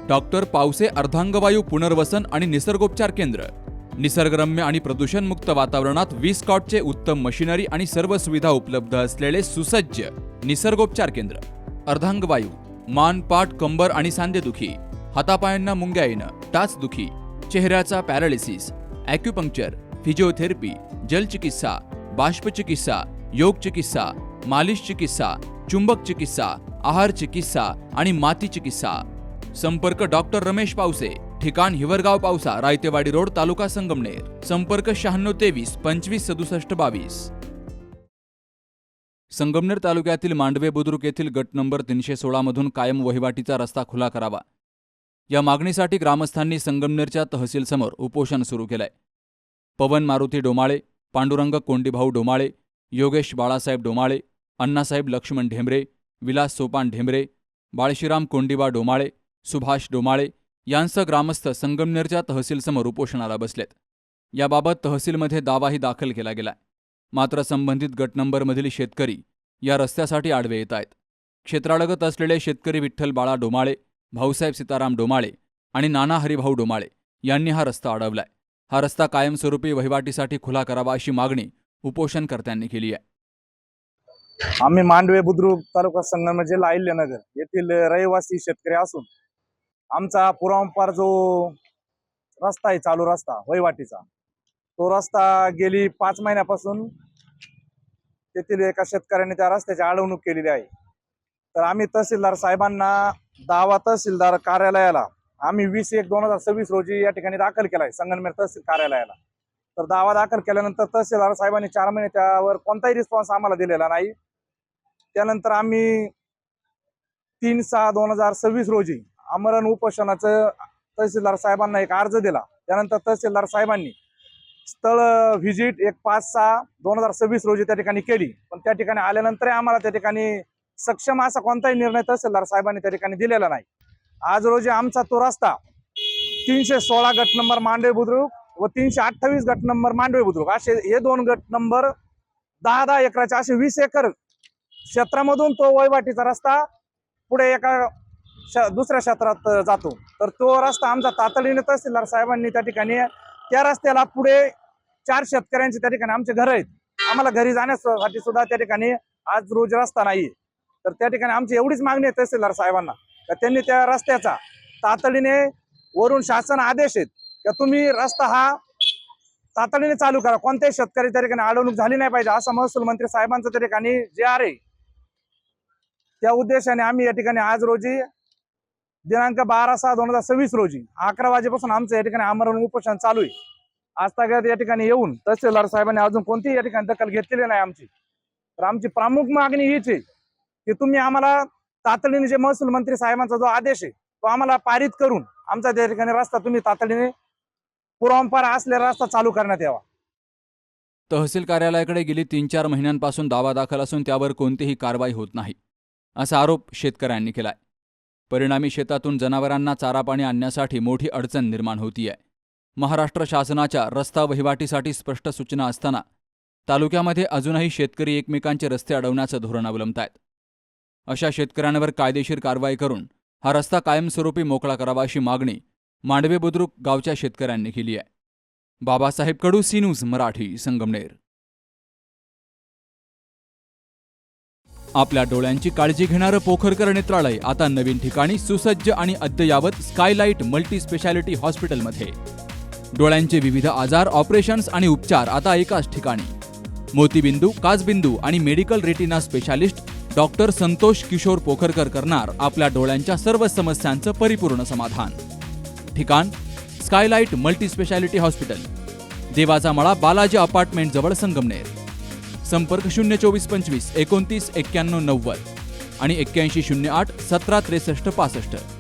Doctor Pawase अर्धांगवायू पुनर्वसन आणि निसर्गोपचार केंद्र, निसर्गरम्य आणि प्रदूषणमुक्त वातावरणात 20 कॉटचे उत्तम मशिनरी आणि सर्व सुविधा उपलब्ध असलेले सुसज्ज निसर्गोपचार केंद्र. अर्धांगवायू, मान, पाठ, कंबर आणि सांधेदुखी, हातापायांना मुंग्या येणं, टाचदुखी, चेहऱ्याचा पॅरालिसिस, ॲक्युपंक्चर, फिजिओथेरपी, जलचिकित्सा, बाष्पचिकित्सा, योग चिकित्सा, मालिश चिकित्सा, चुंबक चिकित्सा, आहार चिकित्सा आणि माती चिकित्सा. संपर्क डॉक्टर रमेश पावसे, ठिकाण हिवरगाव पावसा, रायतेवाडी रोड, तालुका संगमनेर. संपर्क 9623 25 67 22. संगमनेर तालुक्यातील मांडवे बुद्रुक येथील गट नंबर 316 मधून कायम वहिवाटीचा रस्ता खुला करावा या मागणीसाठी ग्रामस्थांनी संगमनेरच्या तहसीलसमोर उपोषण सुरू केलंय. पवन मारुती डोमाळे, पांडुरंग कोंडीभाऊ डोमाळे, योगेश बाळासाहेब डोमाळे, अण्णासाहेब लक्ष्मण ढेंबरे, विलास सोपान ढेंबरे, बाळशीराम कोंडीबा डोमाळे, सुभाष डोमाळे यांसह ग्रामस्थ संगमनेरच्या तहसीलसमोर उपोषणाला बसलेत. याबाबत तहसीलमध्ये दावाही दाखल केला गेलाय. मात्र संबंधित गट नंबरमधील शेतकरी या रस्त्यासाठी आडवे येत आहेत. क्षेत्रालगत असलेले शेतकरी विठ्ठल बाळा डोमाळे, भाऊसाहेब सीताराम डोमाळे आणि नाना हरिभाऊ डोमाळे यांनी हा रस्ता अडवलाय. हा रस्ता कायमस्वरूपी वहिवाटीसाठी खुला करावा अशी मागणी उपोषणकर्त्यांनी केली आहे. आम्ही मांडवे बुद्रुक तालुका संगमनेर जिल्हा अहिल्यानगर येथील रहिवासी शेतकरी असून आमचा पुरवंपार जो रस्ता आहे, चालू रस्ता वहिवाटीचा, तो रस्ता गेली 5 महिन्यापासून तेथील एका शेतकऱ्याने त्या रस्त्याची अडवणूक केलेली आहे. तर आम्ही तहसीलदार साहेबांना दावा तहसीलदार कार्यालयाला आम्ही 20/1/2026 रोजी या ठिकाणी दाखल केलाय संगमनेर तहसील कार्यालयाला. तर दावा दाखल केल्यानंतर तहसीलदार साहेबांनी 4 महिने त्यावर कोणताही रिस्पॉन्स आम्हाला दिलेला नाही. त्यानंतर आम्ही 3/6/2026 रोजी आमरण उपोषणाचं तहसीलदार साहेबांना एक अर्ज दिला. त्यानंतर तहसीलदार साहेबांनी स्थळ व्हिजिट 1/5/6/2026 रोजी त्या ठिकाणी केली. पण त्या ठिकाणी आल्यानंतर आम्हाला त्या ठिकाणी सक्षम असा कोणताही निर्णय तहसीलदार साहेबांनी त्या ठिकाणी दिलेला नाही. आज रोजी आमचा तो रस्ता 316 गट नंबर मांडवे बुद्रुक व 328 गट नंबर मांडवे बुद्रुक असे हे 2 गट नंबर 10-10 एकराचे असे 20 एकर क्षेत्रामधून तो वहिवाटीचा रस्ता पुढे एका दुसऱ्या क्षेत्रात जातो. तर तो रस्ता आमचा तातडीने तहसीलदार साहेबांनी त्या ठिकाणी त्या रस्त्याला पुढे 4 शेतकऱ्यांचे त्या ठिकाणी आमचे घर आहेत. आम्हाला घरी जाण्यासाठी सुद्धा त्या ठिकाणी आज रोज रस्ता नाही. तर त्या ठिकाणी आमची एवढीच मागणी आहे तहसीलदार साहेबांना तर त्यांनी त्या रस्त्याचा तातडीने वरून शासन आदेश आहेत की तुम्ही रस्ता हा तातडीने चालू करा. कोणत्याही शेतकरी त्या ठिकाणी अडवणूक झाली नाही पाहिजे असं महसूल मंत्री साहेबांचं त्या ठिकाणी जे आहे. त्या उद्देशाने आम्ही या ठिकाणी आज रोजी दिनांक 12/6/2026 रोजी 11 वाजेपासून आमचं या ठिकाणी आमरण उपोषण चालू आहे. आज तक या ठिकाणी येऊन तहसीलदार साहेबांनी अजून कोणतीही या ठिकाणी दखल घेतलेली नाही आमची. तर आमची प्रमुख मागणी हीच आहे की तुम्ही आम्हाला तातडीने जे महसूल मंत्री साहेबांचा जो आदेश आहे तो आम्हाला पारित करून आमचा त्या ठिकाणी रस्ता तुम्ही तातडीने पुरवंपार असलेला रस्ता चालू करण्यात यावा. तहसील कार्यालयाकडे गेली 3-4 महिन्यांपासून दावा दाखल असून त्यावर कोणतीही कारवाई होत नाही असा आरोप शेतकऱ्यांनी केलाय. परिणामी शेतातून जनावरांना चारा पाणी आणण्यासाठी मोठी अडचण निर्माण होतीये. महाराष्ट्र शासनाच्या रस्ता वहिवाटीसाठी स्पष्ट सूचना असताना तालुक्यामध्ये अजूनही शेतकरी एकमेकांचे रस्ते अडवण्याचं धोरण अवलंबतायत. अशा शेतकऱ्यांवर कायदेशीर कारवाई करून हा रस्ता कायमस्वरूपी मोकळा करावा अशी मागणी मांडवे बुद्रुक गावच्या शेतकऱ्यांनी केली आहे. बाबासाहेब कडू, सी न्यूज मराठी, संगमनेर. आपल्या डोळ्यांची काळजी घेणारं पोखरकर नेत्रालय आता नवीन ठिकाणी सुसज्ज आणि अद्ययावत स्कायलाइट मल्टी स्पेशालिटी हॉस्पिटलमध्ये. डोळ्यांचे विविध आजार, ऑपरेशन्स आणि उपचार आता एकाच ठिकाणी. मोतीबिंदू, काचबिंदू आणि medical retina specialist doctor Santosh Kishor Pokharkar करणार आपल्या डोळ्यांच्या सर्व समस्यांचं परिपूर्ण समाधान. ठिकाण स्कायलाइट मल्टी स्पेशालिटी हॉस्पिटल, देवाचा मळा, बालाजी अपार्टमेंट जवळ, संगमनेर. संपर्क 02425 29 91 90 आणि 8108 17 63 65.